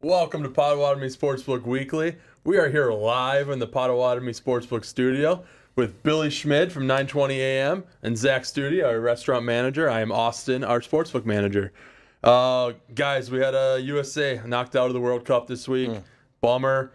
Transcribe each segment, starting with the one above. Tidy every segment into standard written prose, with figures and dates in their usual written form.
Welcome to Potawatomi Sportsbook Weekly. We are here live in the Potawatomi Sportsbook studio with Billy Schmid from 9:20 a.m. and Zach Studi, our restaurant manager. I am Austin, our sportsbook manager. Guys, we had a USA knocked out of the World Cup this week. Bummer.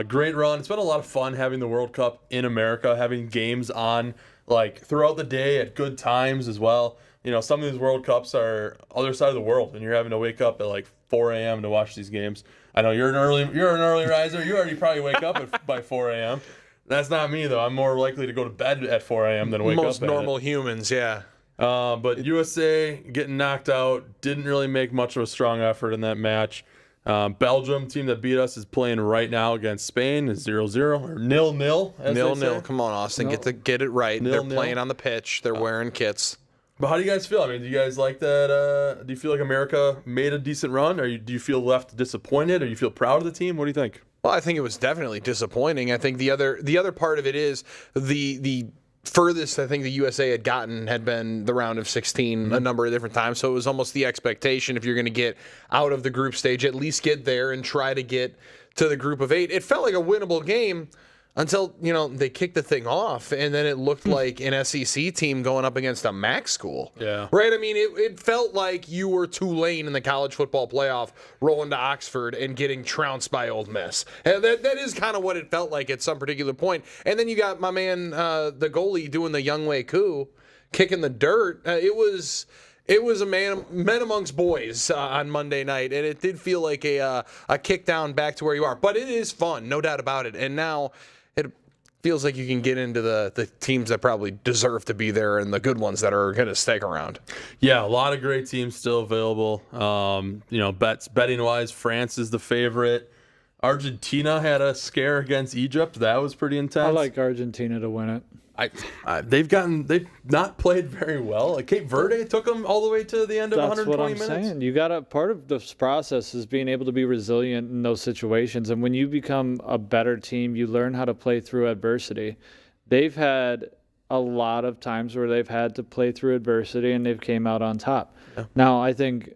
Great run. It's been a lot of fun having the World Cup in America, having games on like throughout the day at good times as well. You know, some of these World Cups are other side of the world, and you're having to wake up at like 4 a.m. to watch these games. I know you're an early riser. You already probably wake up by 4 a.m. That's not me though. I'm more likely to go to bed at 4 a.m. than wake up. Most normal humans, yeah. But USA getting knocked out, didn't really make much of a strong effort in that match. Belgium, team that beat us, is playing right now against Spain. Is 0-0 or 0-0. 0-0. Come on, Austin, get it right. They're playing on the pitch. They're wearing kits. But how do you guys feel? I mean, do you guys like that? Do you feel like America made a decent run? Or do you feel left disappointed? Or do you feel proud of the team? What do you think? Well, I think it was definitely disappointing. I think the other part of it is the furthest I think the USA had gotten had been the round of 16 a number of different times. So it was almost the expectation, if you're going to get out of the group stage, at least get there and try to get to the group of 8. It felt like a winnable game until, they kicked the thing off, and then it looked like an SEC team going up against a MAC school. Yeah. Right? I mean, it felt like you were Tulane in the college football playoff rolling to Oxford and getting trounced by Ole Miss. And that is kind of what it felt like at some particular point. And then you got my man, the goalie, doing the Youngway coup, kicking the dirt. It was a men amongst boys on Monday night, and it did feel like a kick down back to where you are. But it is fun, no doubt about it. And now it feels like you can get into the teams that probably deserve to be there and the good ones that are going to stick around. Yeah, a lot of great teams still available. Betting-wise, France is the favorite. Argentina had a scare against Egypt. That was pretty intense. I like Argentina to win it. They've not played very well. Like Cape Verde took them all the way to the end of 120 minutes. That's what I'm saying. You got part of this process is being able to be resilient in those situations. And when you become a better team, you learn how to play through adversity. They've had a lot of times where they've had to play through adversity and they've came out on top. Yeah. Now, I think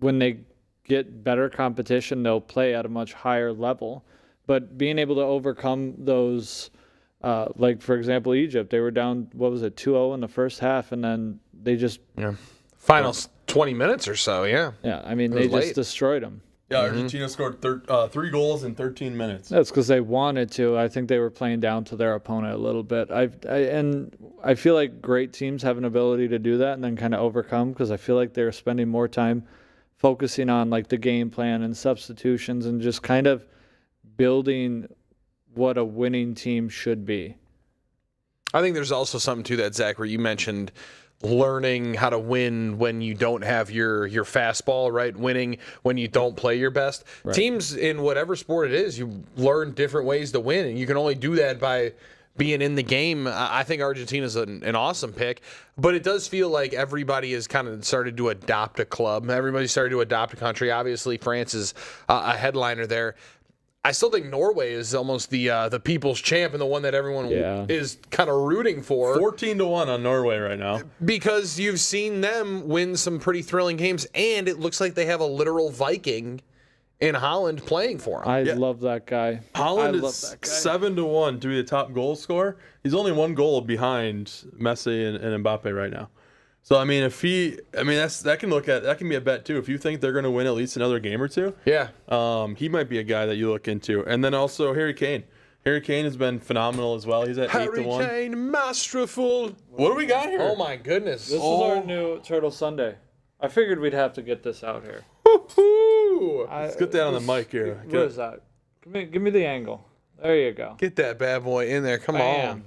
when they get better competition, they'll play at a much higher level. But being able to overcome those, like, for example, Egypt, they were down, 2-0 in the first half, and then they just... Yeah. Final 20 minutes or so, yeah. Yeah, I mean, they just destroyed them. Yeah, Argentina scored 3 goals in 13 minutes. That's because they wanted to. I think they were playing down to their opponent a little bit. I feel like great teams have an ability to do that and then kind of overcome, because I feel like they're spending more time focusing on, like, the game plan and substitutions and just kind of building what a winning team should be. I think there's also something to that, Zach, where you mentioned learning how to win when you don't have your fastball, right? Winning when you don't play your best. Right. Teams in whatever sport it is, you learn different ways to win, and you can only do that by being in the game. I think Argentina's an awesome pick, but it does feel like everybody has kind of started to adopt a club. Everybody's started to adopt a country. Obviously, France is a headliner there. I still think Norway is almost the people's champ and the one that everyone is kind of rooting for. 14-1 on Norway right now. Because you've seen them win some pretty thrilling games, and it looks like they have a literal Viking in Holland playing for them. I love that guy. Holland is 7-1 to be the top goal scorer. He's only 1 goal behind Messi and Mbappe right now. So I mean, that can be a bet too. If you think they're going to win at least another game or two, he might be a guy that you look into. And then also Harry Kane. Harry Kane has been phenomenal as well. He's at 8-1. Harry Kane, masterful. What do we got here? Oh my goodness! This is our new Turtle Sunday. I figured we'd have to get this out here. Woo-hoo! Let's get that on the mic here. What is that? Give me the angle. There you go. Get that bad boy in there. Come on.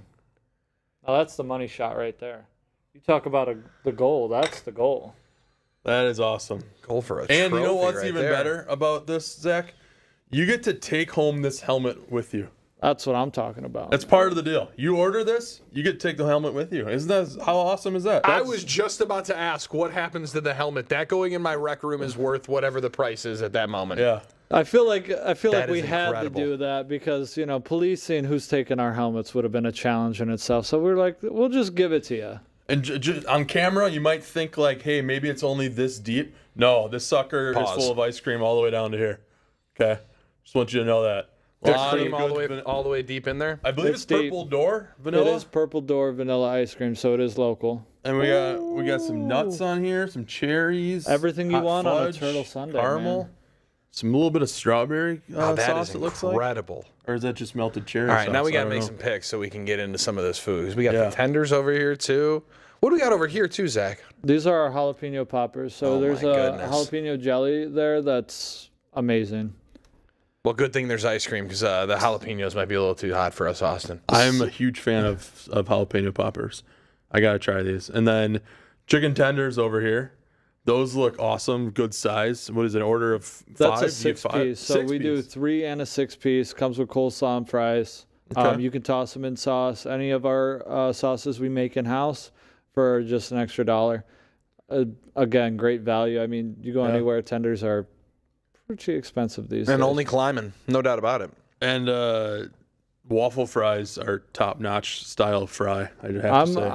Oh, that's the money shot right there. You talk about the goal. That's the goal. That is awesome. Goal for a trophy. And you know what's right even there. better about this, Zach? You get to take home this helmet with you. That's what I'm talking about. That's part of the deal. You order this, you get to take the helmet with you. Isn't that how awesome is that? I was just about to ask what happens to the helmet. That going in my rec room is worth whatever the price is at that moment. Yeah. I feel like we incredible. had to do that because, policing who's taking our helmets would have been a challenge in itself. So we're like, we'll just give it to you. And on camera, you might think like, hey, maybe it's only this deep. No, this sucker is full of ice cream all the way down to here. Okay. Just want you to know that. There's Lot of cream good all the way deep in there. I believe It's it's Purple Door vanilla. It is Purple Door vanilla ice cream, so it is local. And we got some nuts on here, some cherries. Everything you hot want on a fudge, Turtle Sundae, caramel. man. Some little bit of strawberry That sauce, is it looks like. incredible. Or is that just melted cherry All right, sauce? now we I got to don't make know. some picks so we can get into some of this food. 'Cause we got Yeah. the tenders over here, too. What do we got over here, too, Zach? These are our jalapeno poppers. So Oh, there's my a goodness. jalapeno jelly there that's amazing. Well, good thing there's ice cream because the jalapenos might be a little too hot for us, Austin. I'm a huge fan of jalapeno poppers. I got to try these. And then chicken tenders over here. Those look awesome. Good size. What is it? Order of 5? That's a You get 6-piece. So we do 3 and a 6-piece. Comes with coleslaw and fries. Okay. You can toss them in sauce. Any of our sauces we make in house for just an extra $1. Again, great value. I mean, you go anywhere, tenders are pretty expensive these days. And only climbing, no doubt about it. And waffle fries are top-notch style of fry. I have to say.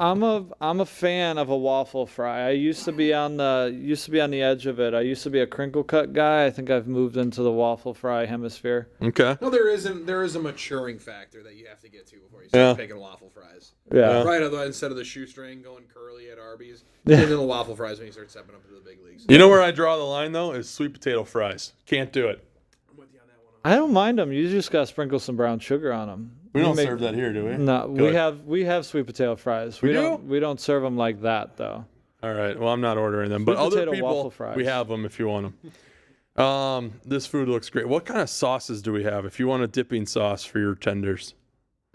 I'm a fan of a waffle fry. I used to be on the edge of it. I used to be a crinkle cut guy. I think I've moved into the waffle fry hemisphere. Okay. No, there is a maturing factor that you have to get to before you start picking waffle fries. Yeah. Right, otherwise instead of the shoestring going curly at Arby's, get into the waffle fries when you start stepping up into the big leagues. You know where I draw the line, though, is sweet potato fries. Can't do it. I'm with you on that one. I don't mind them. You just gotta sprinkle some brown sugar on them. We don't serve that here, do we? No, Good. we have sweet potato fries. We do? We don't serve them like that though. All right. Well, I'm not ordering them, but Sweet other potato waffle people, fries. we have them if you want them. This food looks great. What kind of sauces do we have? If you want a dipping sauce for your tenders,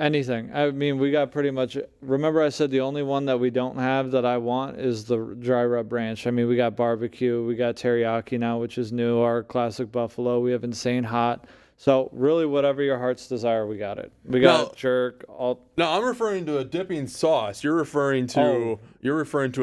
Anything. I mean, we got pretty much. Remember, I said the only one that we don't have that I want is the dry rub ranch. I mean, we got barbecue, we got teriyaki now, which is new. Our classic buffalo. We have insane hot. So really, whatever your heart's desire, we got it. We got jerk. All. no, I'm referring to a dipping sauce. You're referring to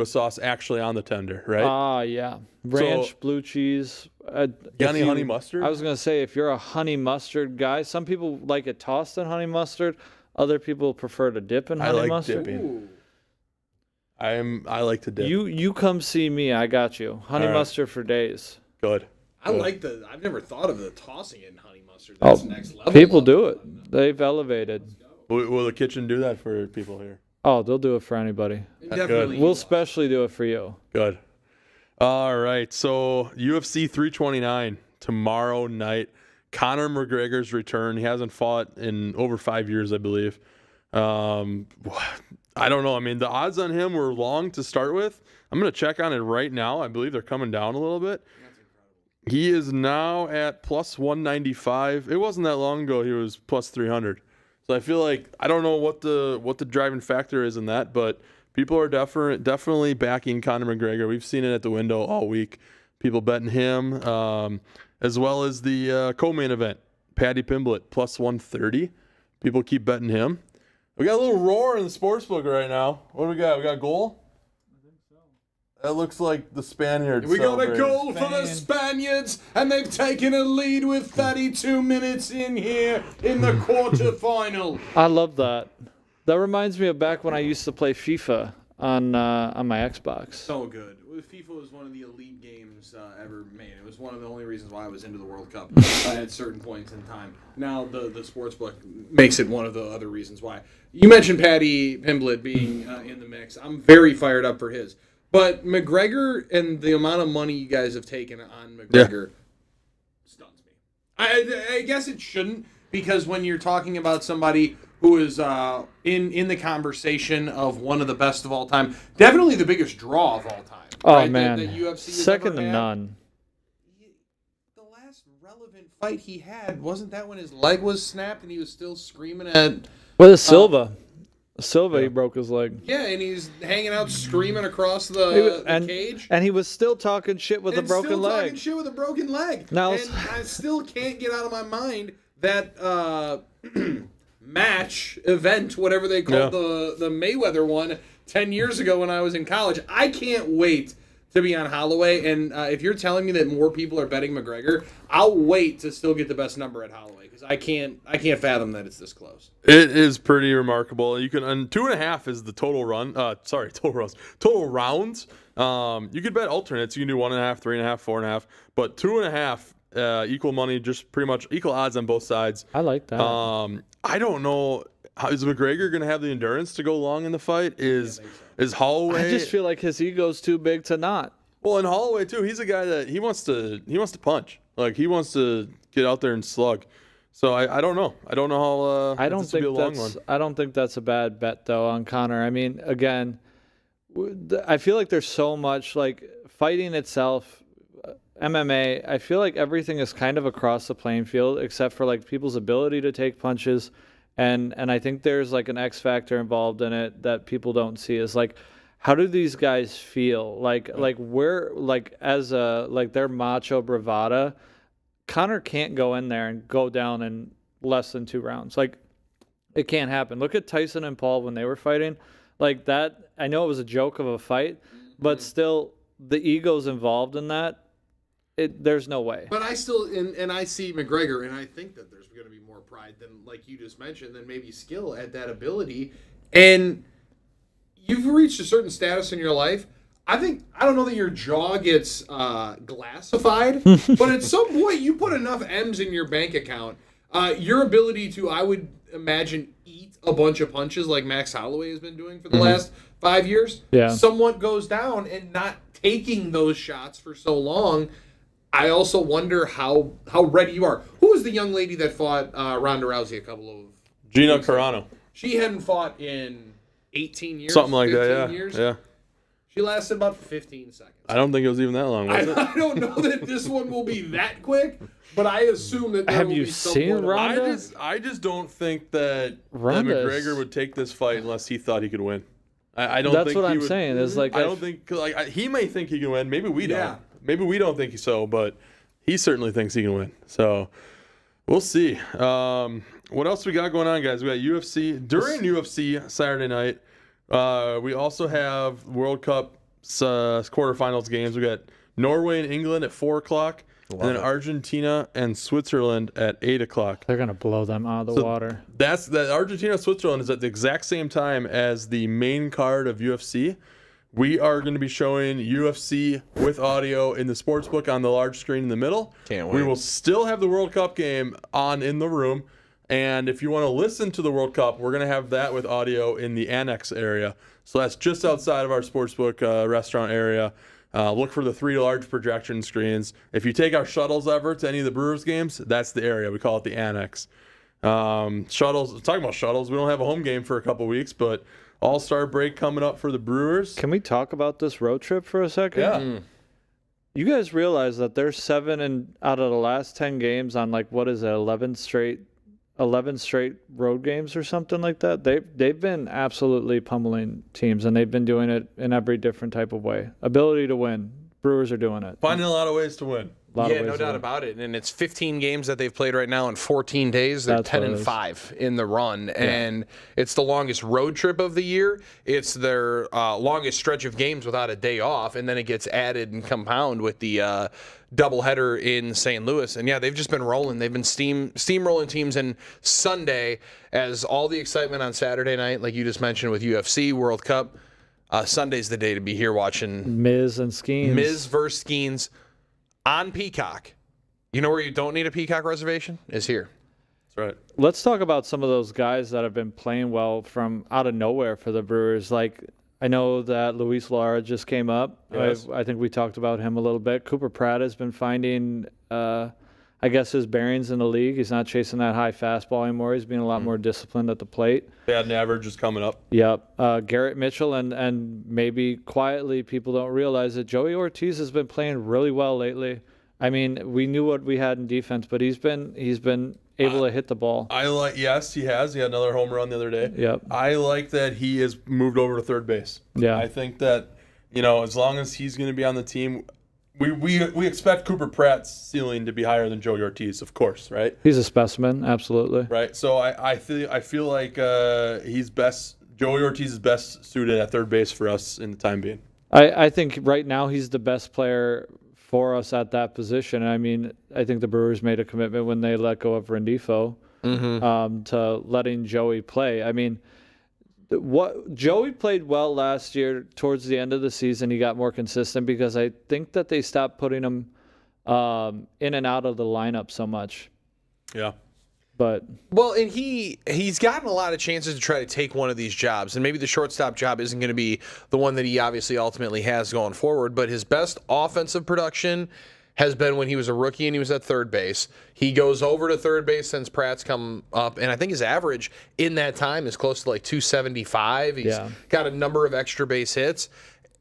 a sauce actually on the tender, right? Yeah. Ranch, blue cheese. Got any honey mustard? I was gonna say, if you're a honey mustard guy, some people like it tossed in honey mustard. Other people prefer to dip in honey mustard. Dipping. I like to dip. You come see me. I got you. Honey All right. mustard for days. Good. I've never thought of the tossing it in honey mustard. That's next level. People do it. They've elevated. Will the kitchen do that for people here? Oh, they'll do it for anybody. Definitely. We'll especially do it for you. Good. All right. So UFC 329 tomorrow night. Conor McGregor's return. He hasn't fought in over 5 years, I believe. I don't know. I mean, the odds on him were long to start with. I'm going to check on it right now. I believe they're coming down a little bit. He is now at plus 195. It wasn't that long ago he was plus 300. So I feel like I don't know what the driving factor is in that, but people are definitely backing Conor McGregor. We've seen it at the window all week. People betting him, as well as the co-main event, Paddy Pimblett plus 130. People keep betting him. We got a little roar in the sportsbook right now. What do we got? We got a goal? That looks like the Spaniards. We got a celebrating. goal for the Spaniards, and they've taken a lead with 32 minutes in here in the quarterfinal. I love that. That reminds me of back when I used to play FIFA on my Xbox. So good. FIFA was one of the elite games ever made. It was one of the only reasons why I was into the World Cup at certain points in time. Now the sportsbook makes it one of the other reasons why. You mentioned Paddy Pimblett being in the mix. I'm very fired up for his. But McGregor and the amount of money you guys have taken on McGregor stuns me. I guess it shouldn't, because when you're talking about somebody who is in the conversation of one of the best of all time, definitely the biggest draw of all time. Oh, right? man. that UFC has Second ever to had. none. The last relevant fight he had, wasn't that when his leg was snapped and he was still screaming at... With Silva. Silva, he broke his leg. Yeah, and he's hanging out screaming across the cage. And he was still talking shit with a broken still leg. talking shit with a broken leg. Now- And I still can't get out of my mind that match, event, whatever they called the Mayweather one 10 years ago when I was in college. I can't wait to be on Holloway. And if you're telling me that more people are betting McGregor, I'll wait to still get the best number at Holloway, because I can't fathom that it's this close. It is pretty remarkable. You can 2.5 is the total run. Total rounds. You could bet alternates. You can do 1.5, 3.5, 4.5, but 2.5 equal money, just pretty much equal odds on both sides. I like that. I don't know. Is McGregor going to have the endurance to go long in the fight? Is Holloway? I just feel like his ego's too big to not. Well, and Holloway too. He's a guy that he wants to punch. Like he wants to get out there and slug. So I don't know. I don't know how. I don't think that's a bad bet though on Conor. I mean, again, I feel like there's so much like fighting itself. MMA, I feel like everything is kind of across the playing field except for like people's ability to take punches. And I think there's like an X factor involved in it that people don't see is like, how do these guys feel? Like we're like as a like their macho bravada, Conor can't go in there and go down in less than 2 rounds. Like it can't happen. Look at Tyson and Paul when they were fighting. Like that, I know it was a joke of a fight, but still the ego's involved in that. There's no way. But I still, and I see McGregor, and I think that there's going to be more pride than, like you just mentioned, than maybe skill at that ability. And you've reached a certain status in your life. I don't know that your jaw gets glassified, but at some point you put enough M's in your bank account. Your ability to, I would imagine, eat a bunch of punches like Max Holloway has been doing for the last 5 years, somewhat goes down, and not taking those shots for so long. I also wonder how ready you are. Who was the young lady that fought Ronda Rousey a couple of Gina Carano. She hadn't fought in 18 years. Something like that, yeah. Years. Yeah. She lasted about 15 seconds. I don't think it was even that long, was it? I don't know that this one will be that quick, but I assume that there Have will you be seen somewhat of- Ronda? I just don't think that Ronda's- McGregor would take this fight unless he thought he could win. I don't That's think what he I'm would, saying. Is like I don't think he may think he can win. Maybe we don't. Yeah. Maybe we don't think so, but he certainly thinks he can win. So we'll see. What else we got going on, guys? We got UFC during UFC Saturday night. We also have World Cup quarterfinals games. We got Norway and England at 4:00, and then Argentina and Switzerland at 8:00. They're gonna blow them out of the water. That's that. Argentina Switzerland is at the exact same time as the main card of UFC. We are going to be showing UFC with audio in the Sportsbook on the large screen in the middle. Can't wait. We will still have the World Cup game on in the room. And if you want to listen to the World Cup, we're going to have that with audio in the annex area. So that's just outside of our Sportsbook restaurant area. Look for the 3 large projection screens. If you take our shuttles ever to any of the Brewers games, that's the area. We call it the annex. Shuttles. Talking about shuttles, we don't have a home game for a couple weeks, but All-Star break coming up for the Brewers. Can we talk about this road trip for a second? Yeah. You guys realize that there's 7 out of the last 10 games on like what is it, 11 straight road games or something like that. They've been absolutely pummeling teams, and they've been doing it in every different type of way. Ability to win. Brewers are doing it. Finding a lot of ways to win. Yeah, no doubt about it. And it's 15 games that they've played right now in 14 days. They're That's what it 10-5 in the run, and it's the longest road trip of the year. It's their longest stretch of games without a day off, and then it gets added and compound with the doubleheader in St. Louis. And yeah, they've just been rolling. They've been steamrolling teams. And Sunday, as all the excitement on Saturday night, like you just mentioned with UFC World Cup, Sunday's the day to be here watching Miz and Skeens. Miz versus Skeens on Peacock. You know where you don't need a Peacock reservation? Is here. That's right. Let's talk about some of those guys that have been playing well from out of nowhere for the Brewers. Like, I know that Luis Lara just came up. Yes. I think we talked about him a little bit. Cooper Pratt has been finding, I guess, his bearings in the league. He's not chasing that high fastball anymore. He's being a lot more disciplined at the plate. Batting average is coming up. Yep. Garrett Mitchell, and maybe quietly people don't realize that Joey Ortiz has been playing really well lately. I mean, we knew what we had in defense, but he's been able to hit the ball. Yes, he has. He had another home run the other day. Yep. I like that he has moved over to third base. Yeah. I think that, as long as he's going to be on the team, we expect Cooper Pratt's ceiling to be higher than Joey Ortiz, of course, right? He's a specimen, absolutely. Right. So I feel like Joey Ortiz is best suited at third base for us in the time being. I think right now he's the best player for us at that position. I mean, I think the Brewers made a commitment when they let go of Rendifo to letting Joey play. I mean, Joey played well last year. Towards the end of the season, he got more consistent because I think that they stopped putting him in and out of the lineup so much. Yeah. But Well, and he's gotten a lot of chances to try to take one of these jobs, and maybe the shortstop job isn't going to be the one that he obviously ultimately has going forward, but his best offensive production has been when he was a rookie and he was at third base. He goes over to third base since Pratt's come up, and I think his average in that time is close to like 275. He's got a number of extra base hits.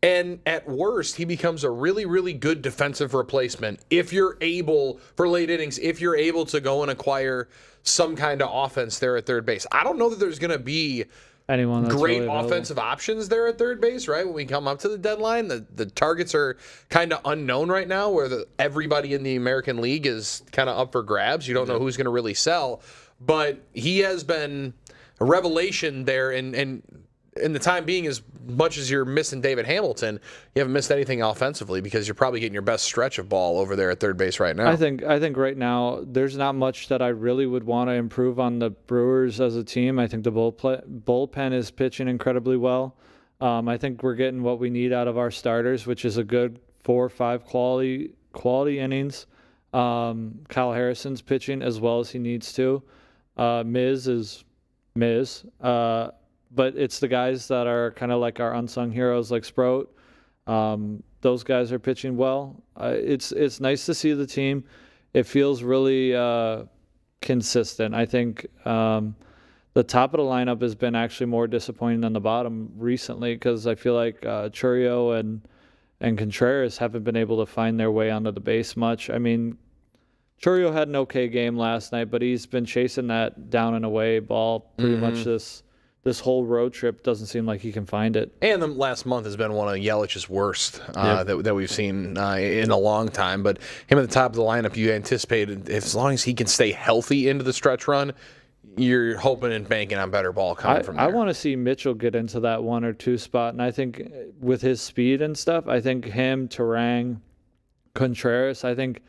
And at worst, he becomes a really, really good defensive replacement if you're able, for late innings, if you're able to go and acquire some kind of offense there at third base. I don't know that there's going to be anyone that's great really offensive options there at third base, right? When we come up to the deadline, the targets are kind of unknown right now, where everybody in the American League is kind of up for grabs. You don't know who's going to really sell. But he has been a revelation there, and in the time being, as much as you're missing David Hamilton, you haven't missed anything offensively because you're probably getting your best stretch of ball over there at third base right now. I think right now there's not much that I really would want to improve on the Brewers as a team. I think the bullpen is pitching incredibly well. I think we're getting what we need out of our starters, which is a good 4 or 5 quality innings. Kyle Harrison's pitching as well as he needs to. Miz is Miz. But it's the guys that are kind of like our unsung heroes, like Sprout. Those guys are pitching well. It's nice to see the team. It feels really consistent. I think the top of the lineup has been actually more disappointing than the bottom recently, because I feel like Churio and Contreras haven't been able to find their way onto the base much. I mean, Churio had an okay game last night, but he's been chasing that down and away ball pretty much this whole road trip. Doesn't seem like he can find it. And the last month has been one of Yelich's worst that we've seen in a long time. But him at the top of the lineup, you anticipated, as long as he can stay healthy into the stretch run, you're hoping and banking on better ball coming from there. I want to see Mitchell get into that 1 or 2 spot. And I think with his speed and stuff, I think him, Terang, Contreras, I think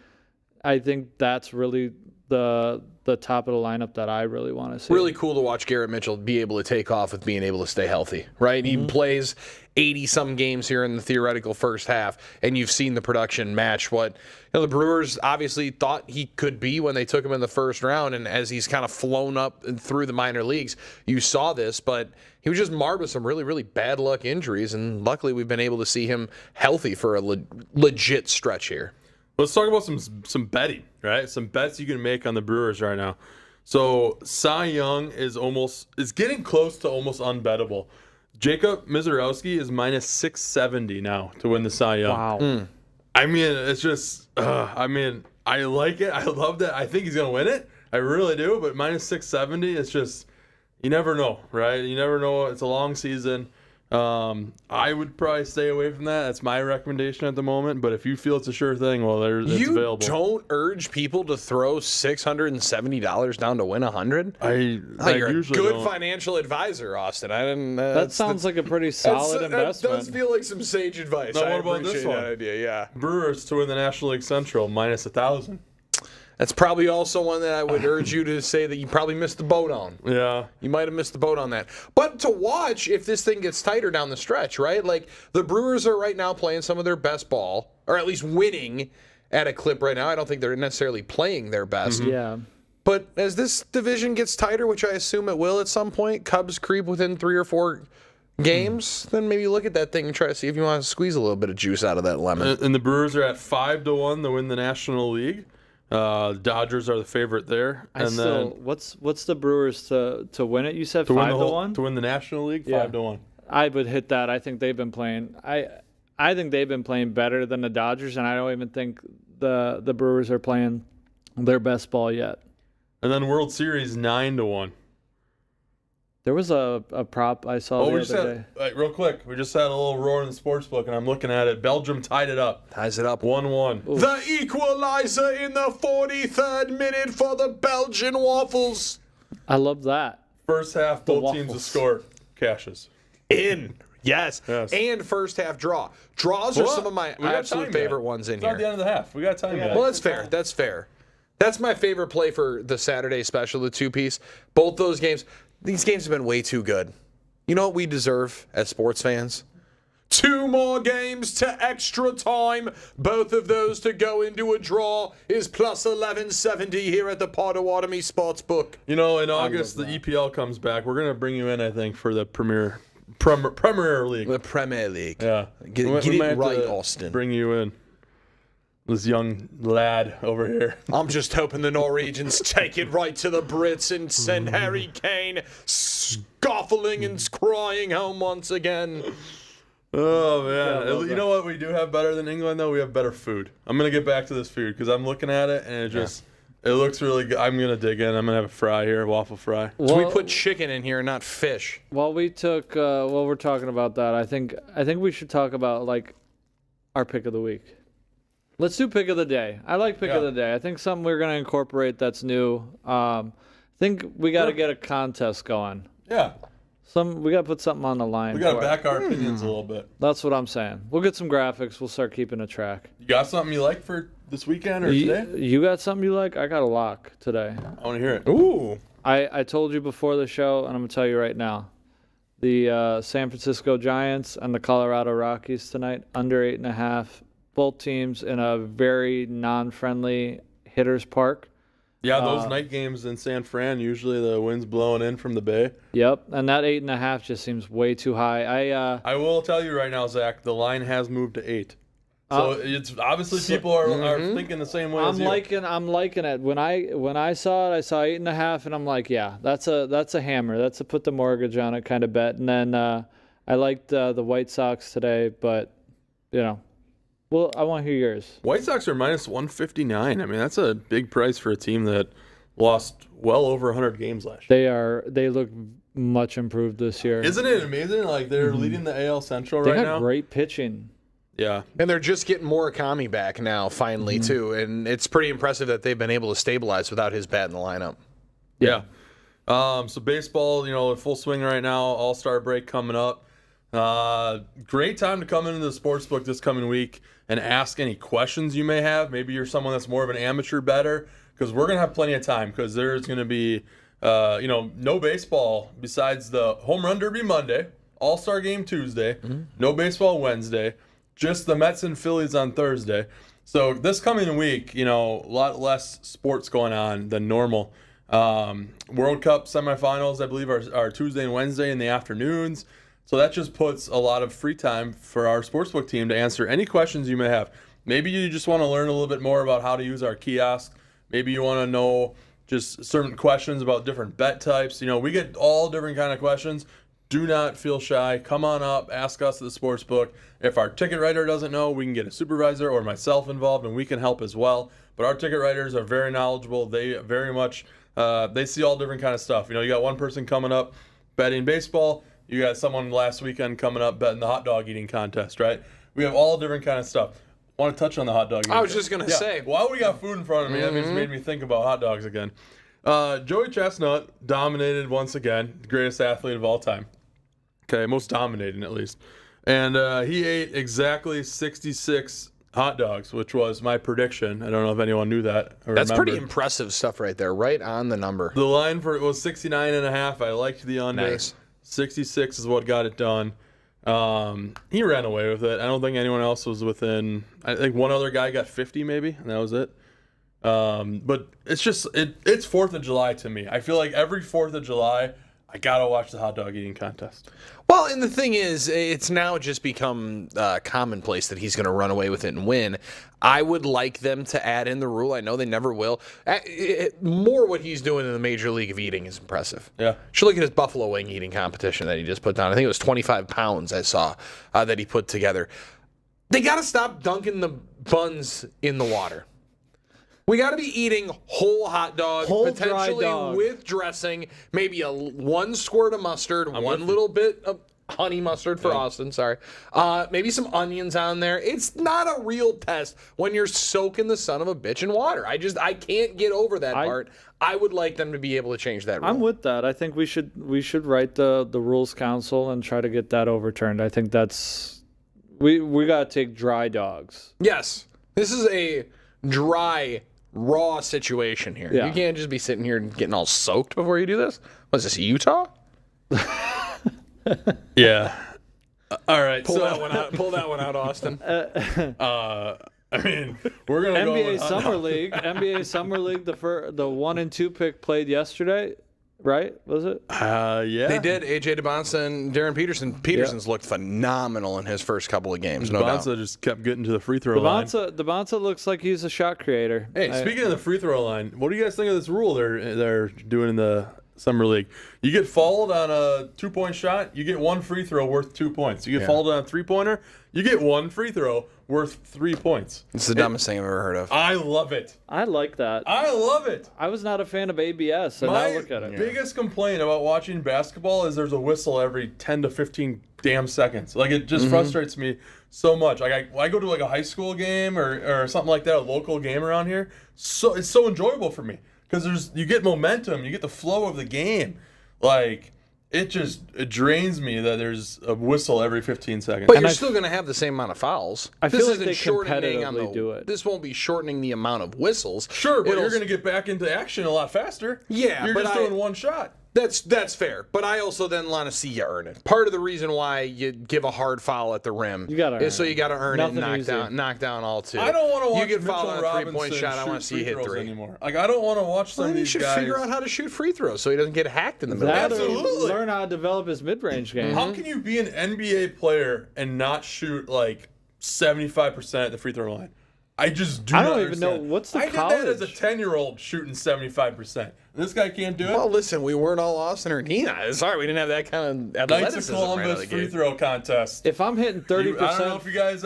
that's really the top of the lineup that I really want to see. Really cool to watch Garrett Mitchell be able to take off with being able to stay healthy, right? He plays 80-some games here in the theoretical first half, and you've seen the production match what the Brewers obviously thought he could be when they took him in the first round, and as he's kind of flown up and through the minor leagues, you saw this, but he was just marred with some really, really bad luck injuries, and luckily we've been able to see him healthy for a legit stretch here. Let's talk about some betting, right? Some bets you can make on the Brewers right now. So Cy Young is getting close to almost unbettable. Jacob Mizorowski is minus 670 now to win the Cy Young. Wow. I mean, it's just, I like it. I love that. I think he's going to win it. I really do. But minus 670, it's just, you never know, right? You never know. It's a long season. I would probably stay away from that. That's my recommendation at the moment. But if you feel it's a sure thing, well, it's available. You don't urge people to throw $670 down to win 100. You're a good financial advisor, Austin. I didn't. That sounds like a pretty solid investment. That does feel like some sage advice. Now, what about this one? That idea. Yeah. Brewers to win the National League Central minus 1,000. That's probably also one that I would urge you to say that you probably missed the boat on. Yeah. You might have missed the boat on that. But to watch if this thing gets tighter down the stretch, right? Like, the Brewers are right now playing some of their best ball, or at least winning at a clip right now. I don't think they're necessarily playing their best. Yeah. But as this division gets tighter, which I assume it will at some point, Cubs creep within 3 or 4 games, then maybe look at that thing and try to see if you want to squeeze a little bit of juice out of that lemon. And the Brewers are at 5-1 to win the National League. Dodgers are the favorite there. What's the Brewers to win it? You said 5-1 to win the National League. 5-1. I would hit that. I think they've been playing. I think they've been playing better than the Dodgers, and I don't even think the Brewers are playing their best ball yet. And then World Series 9-1. There was a prop I saw the other day. Real quick, we just had a little roar in the sportsbook, and I'm looking at it. Belgium tied it up. Ties it up. 1-1. The equalizer in the 43rd minute for the Belgian Waffles. I love that. First half, both teams to score. Cashes. In. Yes. And first half draw. Draws are some of my absolute favorite ones in it's here. At the end of the half. We got time. Well, that's fair. That's fair. That's my favorite play for the Saturday special, the 2-piece. Both those games. These games have been way too good. You know what we deserve as sports fans? 2 more games to extra time. Both of those to go into a draw is plus 1170 here at the Potawatomi Sportsbook. You know, in August, the EPL comes back. We're going to bring you in, I think, for the Premier League. The Premier League. Yeah. Get We might it have right, to Austin. Bring you in. This young lad over here. I'm just hoping the Norwegians take it right to the Brits and send Harry Kane scoffling and crying home once again. Oh, man. You know what we do have better than England, though? We have better food. I'm going to get back to this food because I'm looking at it, and it looks really good. I'm going to dig in. I'm going to have a fry here, a waffle fry. So we put chicken in here, not fish. While we're talking about that, I think we should talk about, like, our pick of the week. Let's do pick of the day. I like pick of the day. I think something we're going to incorporate that's new. I think we got to get a contest going. Yeah. We got to put something on the line. We got to back our opinions a little bit. That's what I'm saying. We'll get some graphics. We'll start keeping a track. You got something you like for this weekend or today? You got something you like? I got a lock today. I want to hear it. Ooh. I told you before the show, and I'm going to tell you right now. The San Francisco Giants and the Colorado Rockies tonight, under 8.5. Both teams in a very non-friendly hitter's park. Yeah, those night games in San Fran, usually the wind's blowing in from the bay. Yep, and that 8.5 just seems way too high. I will tell you right now, Zach, the line has moved to 8. So it's obviously people are thinking the same way as you. I'm liking it. When I saw it, I saw 8.5, and I'm like, yeah, that's a hammer. That's a put the mortgage on it kind of bet. And then I liked the White Sox today, but you know. Well, I want to hear yours. White Sox are minus 159. I mean, that's a big price for a team that lost well over 100 games last year. They look much improved this year. Isn't it amazing? Like, they're leading the AL Central They right got now. great pitching. Yeah. And they're just getting Murakami back now, finally, too. And it's pretty impressive that they've been able to stabilize without his bat in the lineup. Yeah. So baseball, in full swing right now. All-Star break coming up. Great time to come into the sportsbook this coming week and ask any questions you may have. Maybe you're someone that's more of an amateur bettor, because we're going to have plenty of time, because there's going to be, no baseball besides the Home Run Derby Monday, All-Star Game Tuesday, no baseball Wednesday, just the Mets and Phillies on Thursday. So this coming week, a lot less sports going on than normal. World Cup semifinals, I believe, are Tuesday and Wednesday in the afternoons. So that just puts a lot of free time for our sportsbook team to answer any questions you may have. Maybe you just want to learn a little bit more about how to use our kiosk. Maybe you want to know just certain questions about different bet types. We get all different kind of questions. Do not feel shy. Come on up. Ask us at the sportsbook. If our ticket writer doesn't know, we can get a supervisor or myself involved, and we can help as well. But our ticket writers are very knowledgeable. They very much they see all different kind of stuff. You got one person coming up betting baseball. You got someone last weekend coming up betting the hot dog eating contest, right? We have all different kind of stuff. Want to touch on the hot dog eating? I was just going to say. While we got food in front of me, that just made me think about hot dogs again. Joey Chestnut dominated once again, the greatest athlete of all time. Okay, most dominating at least. And he ate exactly 66 hot dogs, which was my prediction. I don't know if anyone knew that. That's pretty impressive stuff right there, right on the number. The line for it was 69.5. I liked the under. Nice. 66 is what got it done. He ran away with it. I don't think anyone else was within. I think one other guy got 50 maybe, and that was it. But it's just it's 4th of July to me. I feel like every 4th of July, I gotta watch the hot dog eating contest. Well, and the thing is, it's now just become commonplace that he's going to run away with it and win. I would like them to add in the rule. I know they never will. More what he's doing in the Major League of Eating is impressive. Yeah. You should look at his buffalo wing eating competition that he just put down. I think it was 25 pounds I saw that he put together. They got to stop dunking the buns in the water. We got to be eating whole hot dog, Whole potentially dry dog. with dressing, maybe one squirt of mustard, one little bit of honey mustard for Austin, sorry. Maybe some onions on there. It's not a real test when you're soaking the son of a bitch in water. I can't get over that part. I would like them to be able to change that rule. I'm with that. I think we should write the rules council and try to get that overturned. I think that's we got to take dry dogs. Yes. This is a dry, raw situation here. Yeah. You can't just be sitting here and getting all soaked before you do this. Was this Utah? Yeah. All right, Pull so that one out. Pull that one out, Austin. I mean, we're gonna NBA go Summer League. NBA Summer League. The 1 and 2 pick played yesterday, right? Was it? Yeah, They did. AJ DeBonsa and Darren Peterson. Peterson's looked phenomenal in his first couple of games. No doubt. Bonsa just kept getting to the free throw line. DeBonsa looks like he's a shot creator. Hey, speaking of the free throw line, what do you guys think of this rule they're doing in the Summer League? You get fouled on a 2-point shot, you get 1 free throw worth 2 points. You get fouled on a 3-pointer, you get 1 free throw worth 3 points. It's the dumbest thing I've ever heard of. I love it. I like that. I love it. I was not a fan of ABS, and My now look at it. biggest complaint about watching basketball is there's a whistle every 10 to 15 damn seconds. Like, it just frustrates me so much. Like, I go to like a high school game or something like that, a local game around here. So it's so enjoyable for me because you get momentum, you get the flow of the game. Like, it drains me that there's a whistle every 15 seconds. But you're still going to have the same amount of fouls. I feel like they shortening on competitively do it. This won't be shortening the amount of whistles. Sure, but you're going to get back into action a lot faster. Yeah, you're but just doing one shot. That's fair, but I also then want to see you earn it. Part of the reason why you give a hard foul at the rim is so you got to earn it and knock down all 2. I don't want to watch you get fouled Mitchell on a 3-point Robinson shot. I want to shoot see you free hit throws 3 anymore. Like, I don't want to watch some Well, of then you these should guys. figure out how to shoot free throws so he doesn't get hacked in the middle. Absolutely. Learn how to develop his mid-range game. How can you be an NBA player and not shoot like 75% at the free throw line? I just do I not don't even know understand. what's the I college. did that as a 10-year-old shooting 75%. This guy can't do it. Well, listen, we weren't all Austin or Nina. Sorry, we didn't have that kind of Knights athleticism of right out of Columbus the free gate. throw contest. If I'm hitting 30%, I don't know if you guys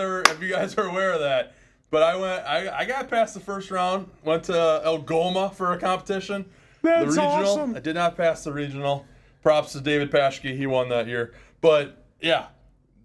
are aware of that, but I got past the first round. Went to El Goma for a competition. That's the regional. awesome. I did not pass the regional. Props to David Paschke. He won that year. But yeah.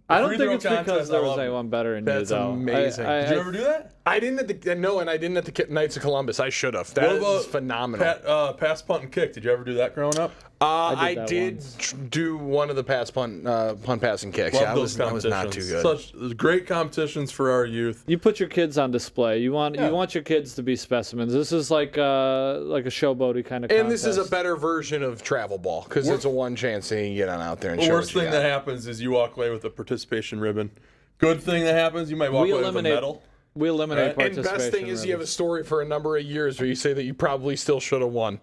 I don't free think throw it's because contest, there I was love it. anyone better than That's you, though. amazing. Did you ever do that? I didn't at the and I didn't at the Knights of Columbus. I should have. That is phenomenal. Pass, punt, and kick. Did you ever do that growing up? I that did once. do one of the punt passing kicks. Love Yeah, those I was not too competitions. good. Such great competitions for our youth. You put your kids on display. You want your kids to be specimens. This is like a showboaty kind of And contest. this is a better version of travel ball because it's a one chance thing you get on out there and The show worst what you thing got. that happens is you walk away with a participation ribbon. Good thing that happens, you might walk away with a medal. We eliminate Right? And participation. best thing is you have a story for a number of years where you say that you probably still should have won.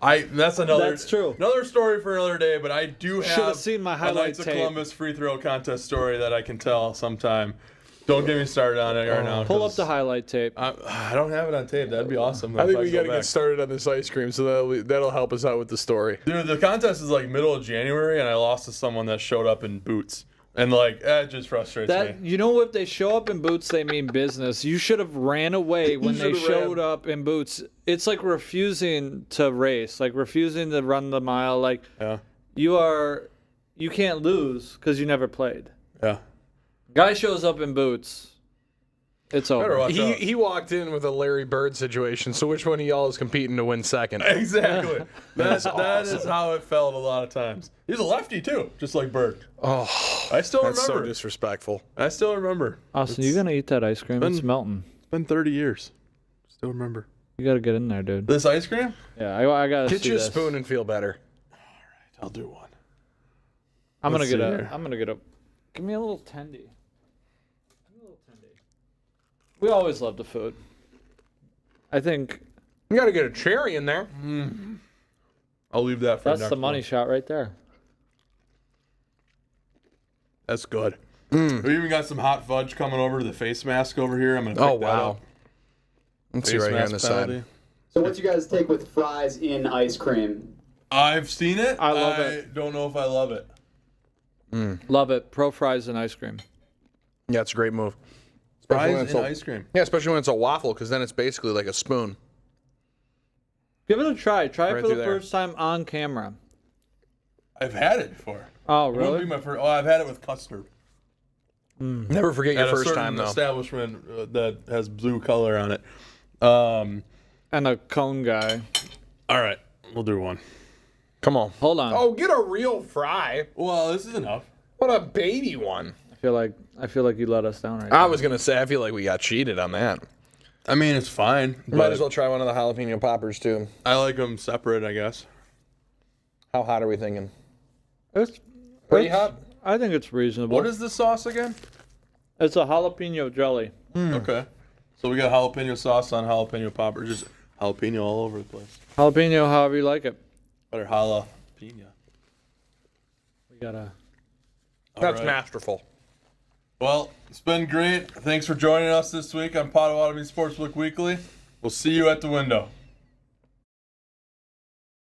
That's another. That's true. Another story for another day. But I do Should have have seen my a highlight Knights of tape. Columbus free throw contest story that I can tell sometime. Don't get me started on it right now. Pull up 'cause the highlight tape. I don't have it on tape. That'd be awesome. I think if we go got to back. get started on this ice cream, so that'll help us out with the story. Dude, the contest is like middle of January, and I lost to someone that showed up in boots, and like that just frustrates That me. you know, if they show up in boots, they mean business. You should have ran away when they should've showed ran. up in boots. It's like refusing to race, like refusing to run the mile. Like Yeah, you can't lose because you never played. yeah. Guy shows up in boots. It's Better over. watch out. He walked in with a Larry Bird situation, so which one of y'all is competing to win second? Exactly. That is how it felt a lot of times. He's a lefty too, just like Bird. Oh, I still that's so remember. disrespectful. I still remember. Austin, you gonna eat that ice cream? It's melting. It's been 30 years. Still remember. You gotta get in there, dude. This ice cream? Yeah, I gotta Get see you a this. spoon and feel better. I'll do one. I'm gonna Let's get see a. here. I'm gonna get a. Give me a little tendy. We always love the food. I think You got to get a cherry in there. I'll leave that for that's next the money one. shot right there. That's good. We even got some hot fudge coming over to the face mask over here. I'm gonna pick Oh, that wow. up. Let's see Face right here on mask the side. penalty. So what's you guys take with fries in ice cream? I've seen it. I love it. Don't know if I love it. Love it. Pro fries and ice cream. Yeah, it's a great move. Especially when Fries it's and a- ice cream. Yeah, especially when it's a waffle, because then it's basically like a spoon. Give it a try. Try Right it for the through there. first time on camera. I've had it before. Oh, It wouldn't really? be my first. Oh, I've had it with custard. Never forget your At a first certain time, though. establishment that has blue color on it. And a cone guy. All right, we'll do one. Come on. Hold on. Oh, get a real fry. Well, this is enough. What a baby one. I feel like you let us down right I now. was going to say, I feel like we got cheated on that. I mean, it's fine. Might but as well try one of the jalapeno poppers, too. I like them separate, I guess. How hot are we thinking? It's Pretty hot? I think it's reasonable. What is the sauce again? It's a jalapeno jelly. Okay. So we got jalapeno sauce on jalapeno poppers. Just jalapeno all over the place. Jalapeno, however you like it. Better jalapeno. We got a. That's right. masterful. Well, it's been great. Thanks for joining us this week on Potawatomi Sportsbook Weekly. We'll see you at the window.